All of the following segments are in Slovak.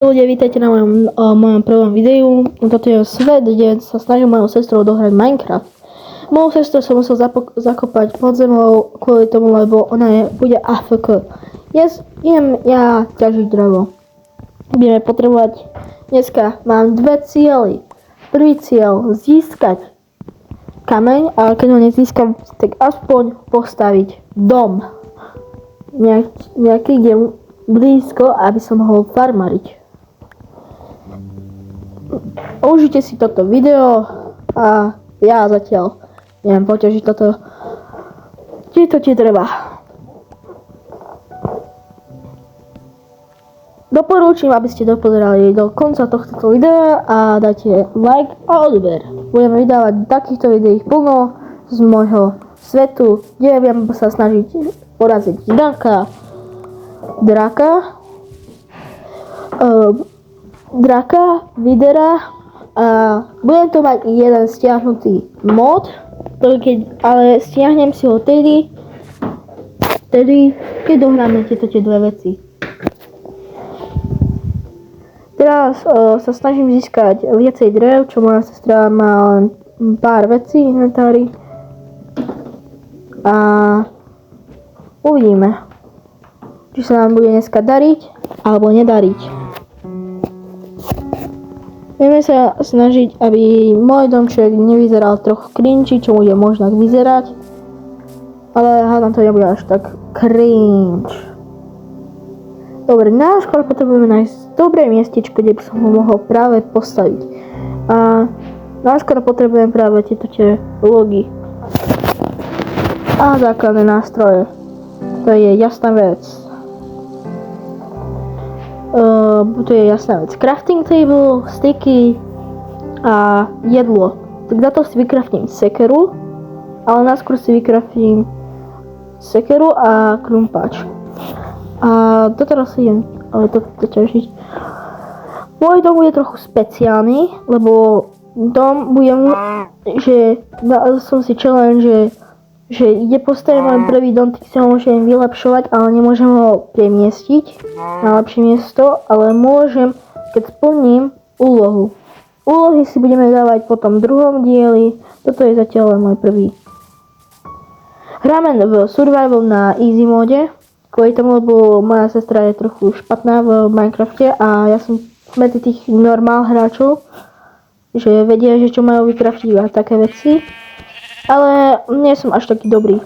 Ľudia, vítajte na mojom prvom videu. Toto je svet, kde sa snažím mojou sestrou dohrať Minecraft. Moju sestru som musel zakopať pod zemou kvôli tomu, lebo ona bude AFK. Idem ja ťažiť drevo. Budeme potrebovať, dneska mám dve cieľy. Prvý cieľ, získať kameň, a keď ho nezískam, tak aspoň postaviť dom. Nejaký, kde blízko, aby som mohol farmariť. Užite si toto video a ja zatiaľ neviem poťažiť toto. Či to ti treba. Doporučím, aby ste dopozerali do konca tohto videa a dáte like a odber. Budeme vydávať takýchto videí plno z môjho svetu, kde budem sa snažiť poraziť draka, videra a budem to mať jeden stiahnutý mod, ale stiahnem si ho tedy, keď dohráme tieto dve veci. Teraz sa snažím získať viacej drev, čo moja sestra má len pár vecí v inventári a uvidíme, či sa nám bude dneska dariť alebo nedariť. Budeme sa snažiť, aby môj domček nevyzeral trochu cringy, čo bude možno vyzerať. Ale hádam, to nebude až tak cringe. Dobre, najskôr potrebujeme nájsť dobré miestečko, kde by som ho mohol práve postaviť. A najskôr potrebujem práve tieto logy. A základné nástroje. To je jasná vec. To je jasná vec. Crafting table, sticky a jedlo. Tak za to si vykraftím sekeru, ale najskôr si vykraftím sekeru a krumpáč. A doteraz si idem toto ťažiť. Môj dom bude trochu speciálny, lebo dom budem, že som si challenge, že ide postaviť môj prvý dom, tak si ho môžem vylepšovať, ale nemôžem ho premiestiť na lepšie miesto, ale môžem, keď splním úlohu. Úlohy si budeme dávať potom v druhom dieli, toto je zatiaľ len môj prvý. Hráme v survival na easy móde, kvôli tomu, lebo moja sestra je trochu špatná v Minecrafte a ja som medzi tých normál hráčov, že vedia, že čo majú vykraftiť a také veci. Ale nie som až taký dobrý.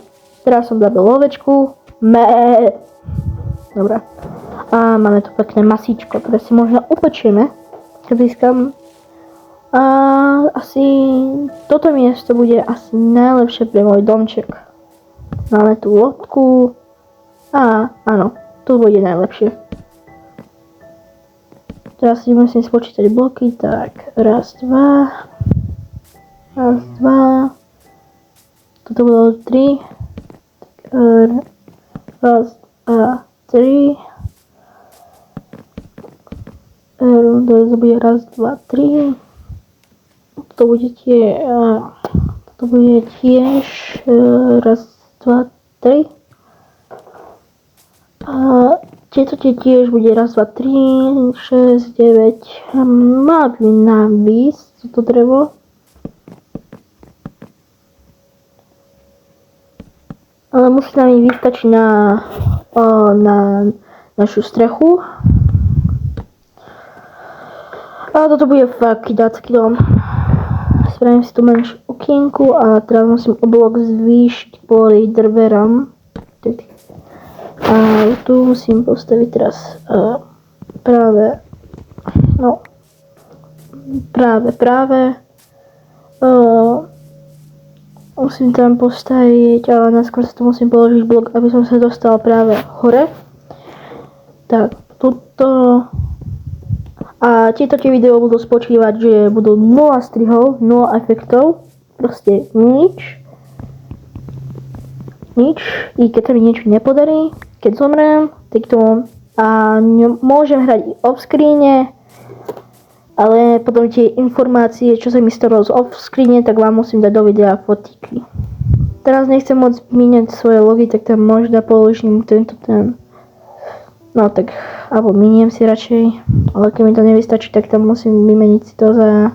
Teraz som zabil ovečku. Dobre. A máme tu pekné masíčko, ktoré si možno upečieme. Keď získam. A asi toto miesto bude asi najlepšie pre môj domček. Máme tu lodku. A áno, tu bude najlepšie. Teraz si musím spočítať bloky. Tak, raz, dva. Toto bolo 3. Raz a 3. To bude raz, 2, 3. Toto bude tiež raz, 2, 3. A tieto tiež bude raz, 2, 3, 6, 9. Má by nám výsť toto drevo. Ale musí nám ich vystačiť na našu strechu. A toto bude fakt dácky dom. Spravím si tu menšiu okienku a teraz musím oblok zvýšiť kvôli drveram. A tu musím postaviť teraz práve musím tam postaviť, ale najskôr sa tu musím položiť blok, aby som sa dostal práve hore. Tak, tuto. A tieto video budú spočívať, že budú 0 strihov, 0 efektov. Proste nič. I keď sa mi niečo nepodarí, keď zomrem, tak to môžem hrať i off-screene. Ale potom tie informácie, čo sa mi stalo z off-screene, tak vám musím dať do videa fotíky. Teraz nechcem moc míňať svoje logy, tak tam možno položím ten No tak, alebo miniem si radšej, ale keď mi to nevystačí, tak tam musím vymeniť si to za...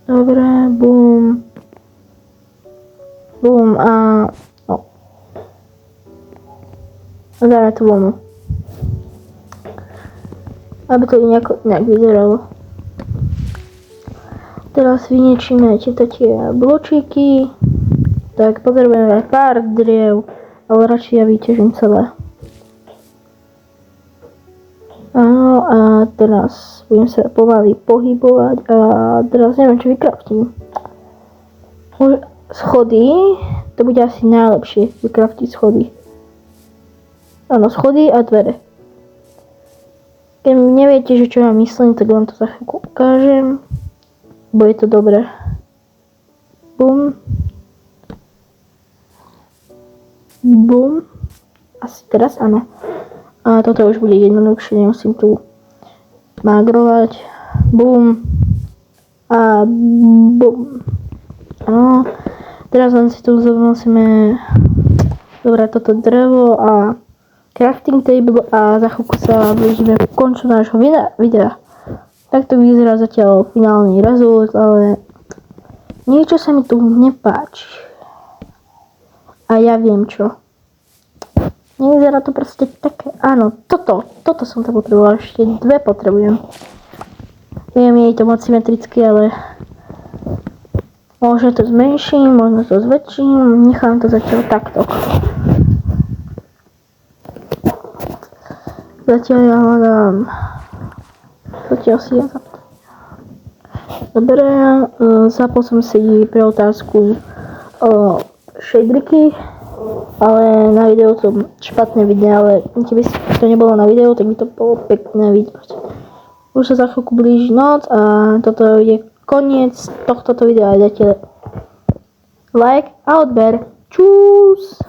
Dobre, bum. Bum a... No. Dáme tu vlnu. Aby to nejak vyzeralo. Teraz vyniečíme tie bločíky. Tak potrebujeme pár driev, ale radšej ja vyťažím celé. Áno, a teraz budem sa pomaly pohybovať a teraz neviem, čo vykraftím. Schody, to bude asi najlepšie vykraftiť schody. Áno, schody a dvere. Keď neviete, že čo ja myslím, tak vám to za chvíľku ukážem. Bude to dobré. Bum. Bum. Asi teraz áno. A toto už bude jednoduchšie, nemusím tu magrovať. Bum. A bum. Áno. Teraz len si tu musíme zobrať toto drevo a crafting table a za chvíľku sa blížime k koncu nášho videa. Takto vyzerá zatiaľ finálny rezult, ale niečo sa mi tu nepáči. A ja viem čo. Nevyzerá to proste také... Áno, toto som to potreboval. Ešte dve potrebujem. Viem, je to moc symetrické, ale... Možno to zmenším, možno to zväčším. Nechám to zatiaľ takto. Zatiaľ ja hľadám... Zatiaľ si ja zapnem. Dobre, zapol som si pre otázku shaderyky, ale na videu to špatné vidie, ale keby to nebolo na videu, tak by to bolo pekné vidieť. Už sa za chvíľku blíži noc a toto je koniec tohto videa. Dajte like a odber. Čus!